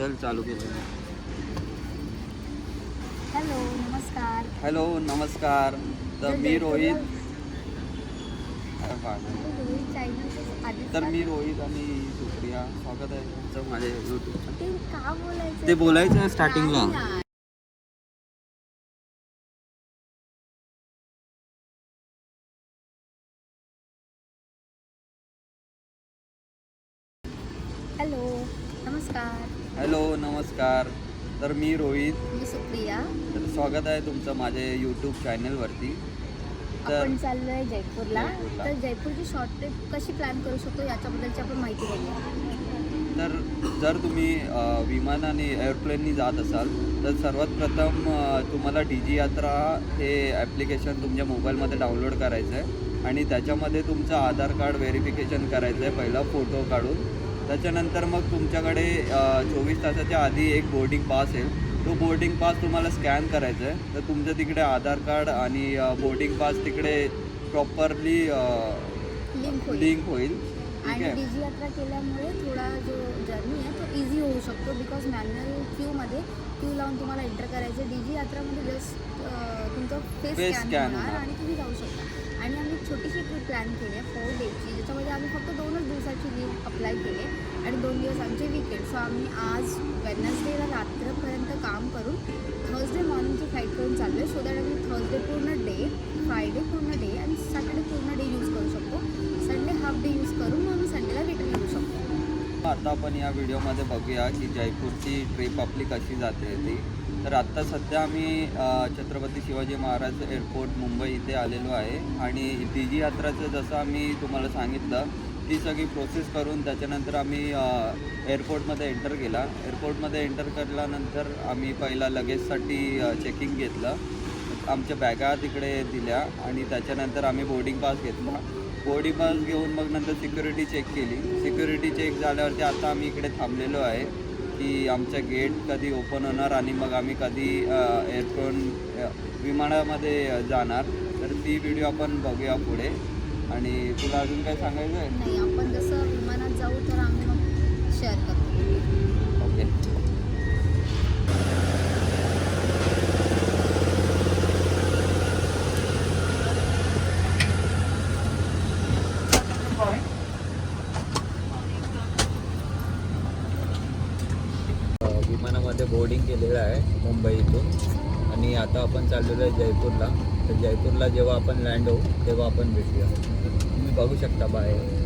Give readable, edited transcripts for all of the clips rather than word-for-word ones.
चल चालू केलं. हॅलो नमस्कार. तर मी रोहित. तर मी रोहित आणि सुप्रिया. स्वागत आहे तुमचं माझ्या यूट्यूबचं. ते बोलायचं आहे स्टार्टिंगला. हॅलो नमस्कार. तर मी रोहित. मी सुप्रिया. तर स्वागत आहे तुमचं माझ्या यूट्यूब चॅनलवरती. आपण चाललो आहे जयपूरला. तर जयपूरची शॉर्ट ट्रिप कशी प्लॅन करू शकतो याच्याबद्दलची आपण माहिती घेऊया. तर जर तुम्ही विमानाने एअरप्लेननी जात असाल तर सर्वात प्रथम तुम्हाला DG यात्रा हे ॲप्लिकेशन तुमच्या मोबाईलमध्ये डाउनलोड करायचं आहे आणि त्याच्यामध्ये तुमचं आधार कार्ड व्हेरिफिकेशन करायचं आहे पहिला फोटो काढून. त्याच्यानंतर मग तुमच्याकडे 24 तासाच्या आधी एक बोर्डिंग पास येईल. तो बोर्डिंग पास तुम्हाला स्कॅन करायचा आहे. तर तुमचं तिकडे आधार कार्ड आणि बोर्डिंग पास तिकडे प्रॉपरली लिंक होईल. आणि DG यात्रा केल्यामुळे थोडा जो जर्नी आहे तो इझी होऊ शकतो. बिकॉज मॅन्युअल क्यू लावून तुम्हाला एंटर करायचं. DG यात्रामध्ये जस्ट तुमचं फेस स्कॅन होणार आणि तुम्ही जाऊ शकता. आणि आम्ही छोटीशी ट्रिप प्लॅन केली आहे 4 डेजची, ज्याच्यामध्ये आम्ही फक्त 2च दिवसाची लीव अप्लाय केली आणि 2 दिवस आमचे वीकेंड. सो आम्ही आज वेडनेसडेला रात्रपर्यंत काम करून थर्सडे मॉर्निंगची फ्लाईट करून चाललो आहे. सो दॅट आम्ही थर्सडे पूर्ण डे, फ्रायडे पूर्ण डे आणि सॅटर्डे पूर्ण डे यूज करू शकतो. संडे हाफ डे यूज करून मग आम्ही संडेला रिटर्न येऊ शकतो. आता आपण या व्हिडिओमध्ये बघूया की जयपूरची ट्रिप आपली कशी जाते ती. तर आत्ता सध्या आम्ही छत्रपती शिवाजी महाराज एअरपोर्ट मुंबई इथे आलेलो आहे आणि DG यात्राचं जसं आम्ही तुम्हाला सांगितलं ती सगळी प्रोसेस करून त्याच्यानंतर आम्ही एअरपोर्टमध्ये एंटर केला. एअरपोर्टमध्ये एंटर केल्यानंतर आम्ही पहिला लगेजसाठी चेकिंग घेतलं. आमच्या बॅगा तिकडे दिल्या आणि त्याच्यानंतर आम्ही बोर्डिंग पास घेतला. बोर्डिंग पास घेऊन मग नंतर सिक्युरिटी चेक केली. सिक्युरिटी चेक झाल्यावरती आता आम्ही इकडे थांबलेलो आहे की आमच्या गेट कधी ओपन होणार आणि मग आम्ही कधी विमानामध्ये जाणार. तर ती व्हिडिओ आपण बघूया पुढे. आणि तुला अजून काय सांगायचं आहे? नाही, आपण जसं विमानात जाऊ तर आम्ही मग शेअर करतो. ओके. विमानामध्ये बोर्डिंग केलेलं आहे मुंबई इथून आणि आता आपण चाललेलो आहे जयपूरला. तर जयपूरला जेव्हा आपण लँड होऊ तेव्हा आपण भेटूया. तुम्ही बघू शकता बाहेर.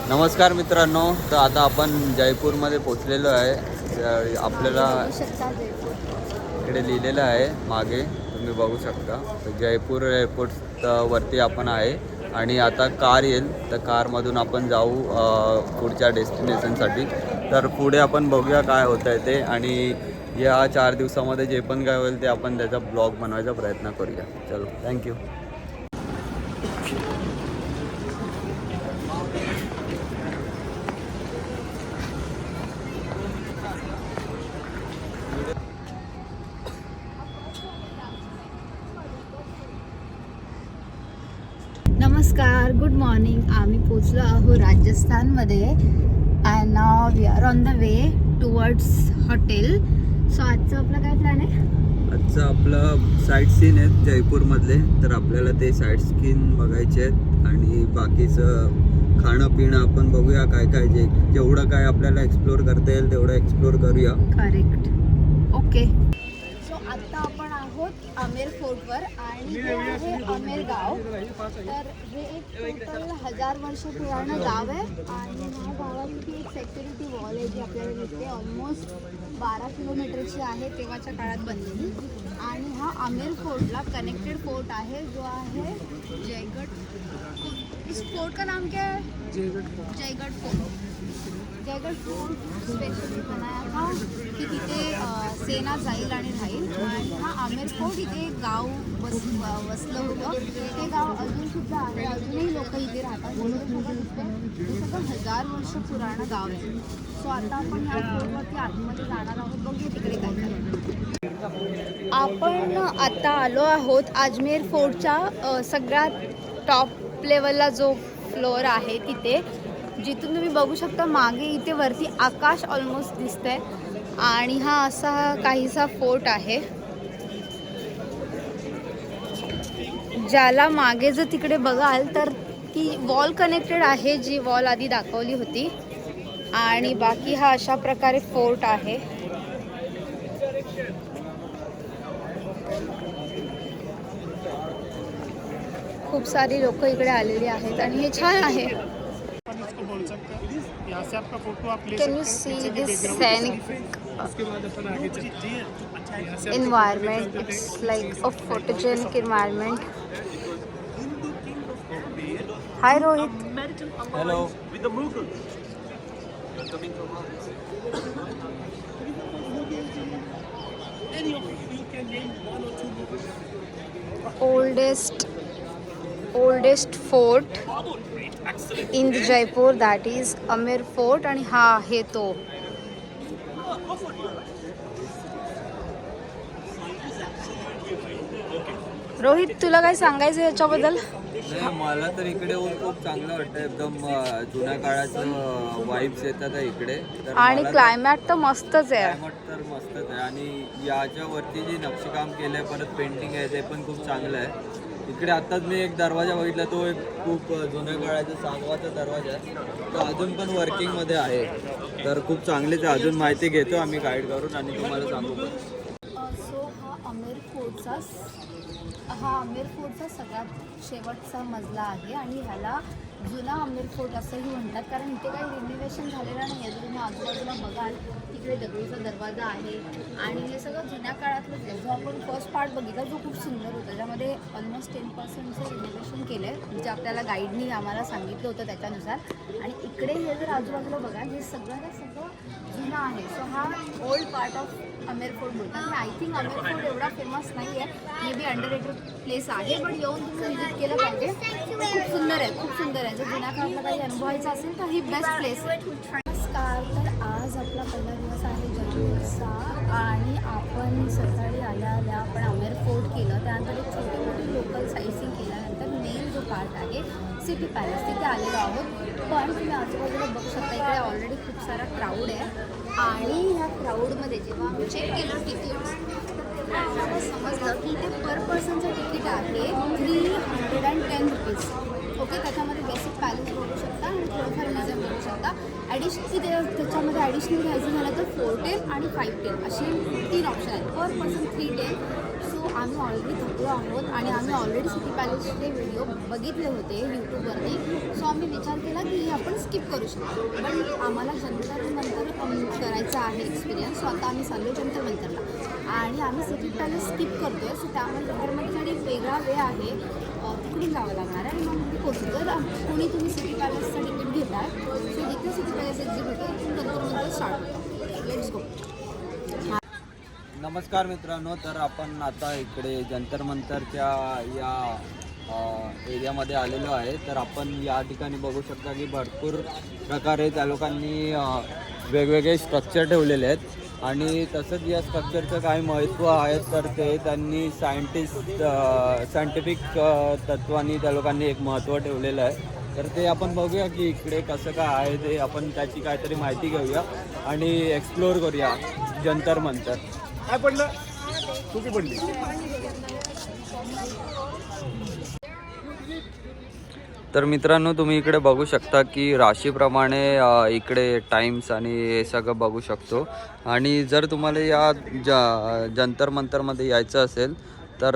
नमस्कार मित्रांनो. तर आता आपण जयपूरमध्ये पोचलेलो आहे. आपल्याला इकडे लिहिलेलं आहे मागे, तुम्ही बघू शकता. तर जयपूर एअरपोर्ट वरती आपण आहे आणि आता कार येईल. तर कारमधून आपण जाऊ पुढच्या डेस्टिनेशनसाठी. तर पुढे आपण बघूया काय होतं आहे ते आणि या 4 दिवसामध्ये जे पण काय होईल ते आपण त्याचा ब्लॉग बनवायचा प्रयत्न करूया. चलो, थँक्यू. नमस्कार, गुड मॉर्निंग. आम्ही पोचलो आहोत राजस्थानमध्ये and now we are on the way towards hotel. So आजचं आपलं काय प्लॅन आहे? आजचं आपलं साईट सीन आहेत जयपूरमधले. तर आपल्याला ते साईट सीन बघायचे आहेत आणि बाकीचं खाणं पिणं आपण बघूया काय काय जेवढं काय आपल्याला एक्सप्लोअर करता येईल तेवढं एक्सप्लोअर करूया. करेक्ट. ओके. सो आत्ता आपण आहोत आमेर फोर्टवर आणि हे आहे आमेर गाव. तर हे एक टोटल 1000 वर्ष पुराणं गाव आहे आणि ह्या गावाची एक सेक्युरिटी वॉल आहे जी आपल्याला दिसते. ऑलमोस्ट 12 किलोमीटरची आहे, तेव्हाच्या काळात बनलेली. आणि हा आमेर फोर्टला कनेक्टेड फोर्ट आहे जो आहे जयगढ़. इस फोर्ट का नाम क्या है? Jaigarh fort. Jaigad fort specially बनाया था की तिथे सेना जाईल आणि राहील. आणि हा आमेर फोर्ट इथे गाव वसलं होतं. ते गाव अजूनसुद्धा आहे, अजूनही लोक इथे राहतात. हे सगळं 1000 वर्ष पुराणं गाव आहे. सो आता आपण ह्या फोर्टवरती आतमध्ये जाणार आहोत, बघूया तिकडे काय काय. आपण आता आलो आहोत अजमेर फोर्टच्या सगळ्यात टॉप लेवलला जो फ्लोअर आहे तिथे, जिथून तुम्ही बघू शकता मागे इथे वरती आकाश ऑलमोस्ट दिसतंय. आणि हा असा काहीसा फोर्ट आहे, ज्याला मागे जर तिकडे बघाल तर ती वॉल कनेक्टेड आहे, जी वॉल आधी दाखवली होती. आणि बाकी हा अशा प्रकारे फोर्ट आहे. खूप सारी लोक इकडे आलेली आहेत आणि हे छान आहे. कॅन यू सी दिस सैनिक environment? It's like a photogenic environment. Hi Rohit. Hello. oldest fort in the Jaipur, that is Amer Fort. आणि हा आहे तो. रोहित, तुला काय सांगायचं याच्याबद्दल? नाही, मला तर इकडे येऊन खूप चांगलं वाटतं. एकदम जुन्या काळाचं वाईब्स येतात इकडे. तर आणि क्लायमॅट तर मस्तच आहे. क्लायमेट तर मस्तच आहे. आणि याच्यावरती जी नक्षीकाम केलं आहे, परत पेंटिंग आहे, ते पण खूप चांगलं आहे. इकडे आत्ताच मी एक दरवाजा बघितला, तो एक खूप जुन्या काळाचा सांगवाचा दरवाजा आहे. तो अजून पण वर्किंगमध्ये आहे. तर खूप चांगलीच आहे. अजून माहिती घेतो आम्ही गाईड करून आणि तुम्हाला सांगू. सो हा आमेर फोर्टचा सगळ्यात शेवटचा मजला आहे आणि ह्याला जुना आमेर फोर्ट असंही म्हणतात, कारण इथे काही रिनोव्हेशन झालेलं नाही आहे. जर तुम्ही आजूबाजूला बघाल तिकडे दगडूचा दरवाजा आहे आणि हे सगळं जुन्या काळातलंच आहे. जो आपण फर्स्ट पार्ट बघितला जो खूप सुंदर होता, ज्यामध्ये ऑलमोस्ट 10%चं रिनोव्हेशन केलं आहे, जे आपल्याला गाईडनी आम्हाला सांगितलं होतं त्याच्यानुसार. आणि इकडे हे जर आजूबाजूला बघाल, हे सगळं जुनं आहे. सो हा old part of Amer fort बोलतात. आय थिंक आमेर फोर्ट एवढा फेमस नाही आहे, मे बी अंडररेटेड प्लेस आहे, पण येऊन तुम्ही व्हिजिट केलं पाहिजे. खूप सुंदर आहे, खूप सुंदर आहे. जर जुन्या काळातला काही अनुभवायचं असेल तर ही बेस्ट प्लेस आहे. नमस्कार. तर आज आपला पहिला दिवस आहे जयपूरचा आणि आपण सकाळी आल्या आपण आमेर फोर्ट केलं. त्यानंतर एक छोटी मोठी लोकल साईसिंग केल्यानंतर मेन जो पार्ट आहे सिटी पॅलेस, तिथे आलेलो आहोत. पण तुम्ही आजूबाजूला बघू शकता इकडे ऑलरेडी खूप सारा क्राऊड आहे. आणि ह्या क्राऊडमध्ये जेव्हा आम्ही चेक केलं तिकीट्स, तेव्हा आम्हाला समजलं की इथे पर पर्सनचं तिकीट आहे 310 रुपीज. ओके, त्याच्यामध्ये बेसिक पॅलेस बघू शकता आणि थोडंफार म्युझियम बघू शकता. त्याच्यामध्ये ॲडिशनल घ्यायचं झालं तर 410 आणि 510 असे 3 ऑप्शन आहेत. पर पर्सन 310. सो आम्ही ऑलरेडी थकलो आहोत आणि आम्ही ऑलरेडी सिटी पॅलेसचे व्हिडिओ बघितले होते यूट्यूबवरती. सो आम्ही विचार केला की हे आपण स्किप करू शकतो, पण आम्हाला जंतर मंतर करायचा आहे एक्सपिरियन्स. सो आता आम्ही चाललो जंतर मंतरला आणि आम्ही सिटी पॅलेस स्किप करतो आहे. सो त्यामुळे जंतर मंतरसाठी एक वेगळा वे आहे, तिकडून जावं लागणार आहे. मग मी पोचू. जर कोणी तुम्ही सिटी पॅलेसचं तिकीट घेताय, सो जिथे सिटी पॅलेस एक्झिट होतं तिथून जंतर मंतर स्टार्ट होतं. Let's go. नमस्कार मित्रांनो. तर आपण आता इकडे जंतर मंतरच्या या एरियामध्ये आलेलो आहे. तर आपण या ठिकाणी बघू शकता की भरपूर प्रकारे त्या लोकांनी वेगवेगळे स्ट्रक्चर ठेवलेले आहेत आणि तसंच या स्ट्रक्चरचं काही महत्त्व आहे. तर ते त्यांनी सायंटिफिक तत्त्वांनी त्या लोकांनी एक महत्त्व ठेवलेलं आहे. तर ते आपण बघूया की इकडे कसं काय आहे ते. आपण त्याची काहीतरी माहिती घेऊया आणि एक्सप्लोअर करूया जंतर मंतर. काय पडलं? टोपी पडली. तर मित्रांनो, तुम्ही इकडे बघू शकता की राशीप्रमाणे इकडे टाईम्स आणि हे सगळं बघू शकतो. आणि जर तुम्हाला या जंतर मंतरमध्ये यायचं असेल तर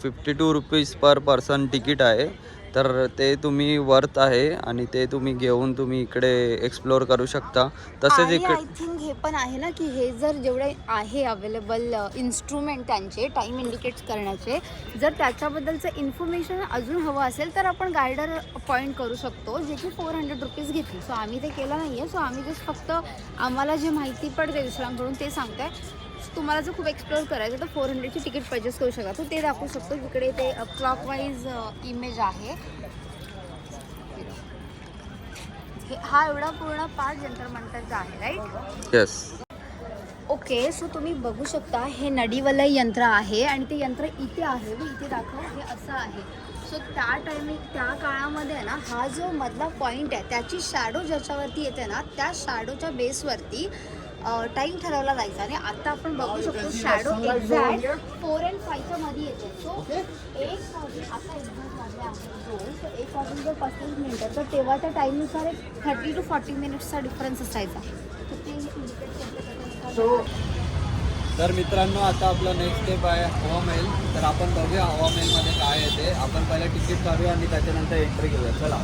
52 रुपीज पर पर्सन तिकीट आहे. तर ते तुम्ही वर्थ आहे आणि ते तुम्ही घेऊन तुम्ही इकडे एक्सप्लोअर करू शकता. तसेच आणि इकडे आय थिंक हे पण आहे ना की हे जर जेवढे आहे अवेलेबल इन्स्ट्रुमेंट त्यांचे टाईम इंडिकेट्स करण्याचे, जर त्याच्याबद्दलचं इन्फॉर्मेशन अजून हवं असेल तर आपण गायडर अपॉइंट करू शकतो, जे की 400 रुपीज घेतील. सो आम्ही ते केलं नाही आहे. सो आम्ही जस्ट फक्त आम्हाला जे माहिती पडते दुसऱ्यांकडून ते सांगतो आहे. तुम्हाला जर खूप एक्सप्लोअर करायचं तर 400ची तिकीट परचेस करू शकता. तो ते दाखवू शकतो. इकडे ते क्लॉकवाईज इमेज आहे. हा एवढा पूर्ण पार्ट जंतर मंतरचा आहे, राईट? येस. ओके, सो तुम्ही बघू शकता हे नडीवलय यंत्र आहे आणि ते यंत्र इथे आहे व इथे दाखव हे असं आहे. सो त्या काळामध्ये आहे ना, हा जो मधला पॉईंट आहे त्याची शॅडो ज्याच्यावरती येते ना, त्या शॅडोच्या बेसवरती टाईम ठरवला जायचा. आणि आता आपण बघू शकतो शॅडो एक्झॅक्ट 4 and 5च्या मध्ये येते. सो 1 आता एक्झॅक्ट वाजले आहे 1 वाजून जर 35 मिनिटं, तर तेव्हाच्या टाईमनुसार एक 30 to 40 मिनिट्सचा डिफरन्स असायचा. तर ते तर मित्रांनो, आता आपला नेक्स्ट स्टेप आहे हवा महल. तर आपण बघूया हवा महलमध्ये काय येते. आपण पहिले तिकीट काढूया आणि त्याच्यानंतर एंट्री घेऊया. चला.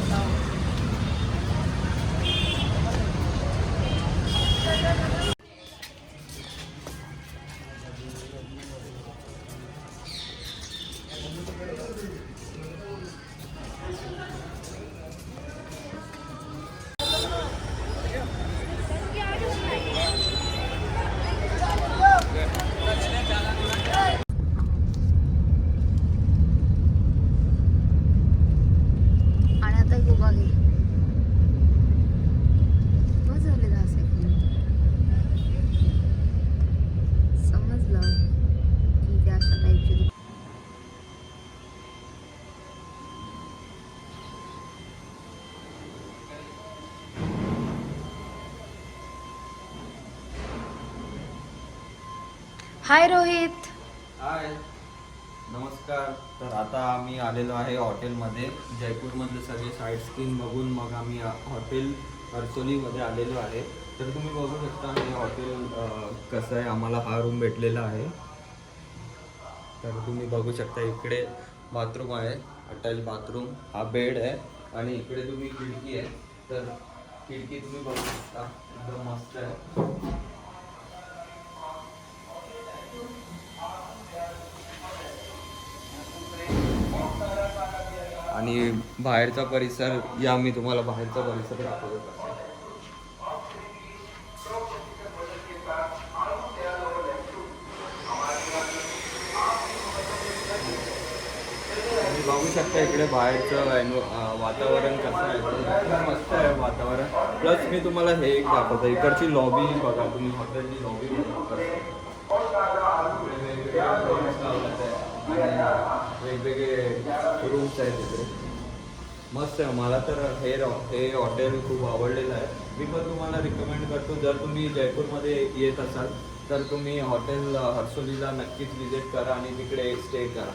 आणि आता एक उभा घे. बस झाले 10 सेकंड. समजलं की ते अशा टाईपचे. हाय रोहित. हाय, नमस्कार. तर आता आम्ही आलेलो आहे हॉटेलमध्ये. जयपूरमधले सगळे साईट सीन बघून मग आम्ही हॉटेल हर्सोलीमध्ये आलेलो आहे. तर तुम्ही बघू शकता हे हॉटेल कसं आहे. आम्हाला हा रूम भेटलेला आहे. तर तुम्ही बघू शकता इकडे बाथरूम आहे, अटॅच बाथरूम. हा बेड आहे आणि इकडे तुम्ही खिडकी आहे. तर खिडकी तुम्ही बघू शकता, एकदम मस्त आहे. आणि बाहेरचा परिसर, या मी तुम्हाला बाहेरचा परिसर दाखवतो. तुम्ही बघू शकता इकडे बाहेरचं वातावरण कसं आहे. खूप मस्त आहे वातावरण. प्लस मी तुम्हाला हे एक दाखवतो, इकडची लॉबी बघा तुम्ही, हॉटेलची लॉबी बघा. वेगवेगळे रूम्स आहेत तिकडे. मस्त आहे. मला तर हे हॉटेल खूप आवडलेलं आहे. मी पण तुम्हाला रिकमेंड करतो, जर तुम्ही जयपूरमध्ये येत असाल तर तुम्ही हॉटेल हर्सोलीला नक्कीच विजिट करा आणि तिकडे स्टे करा.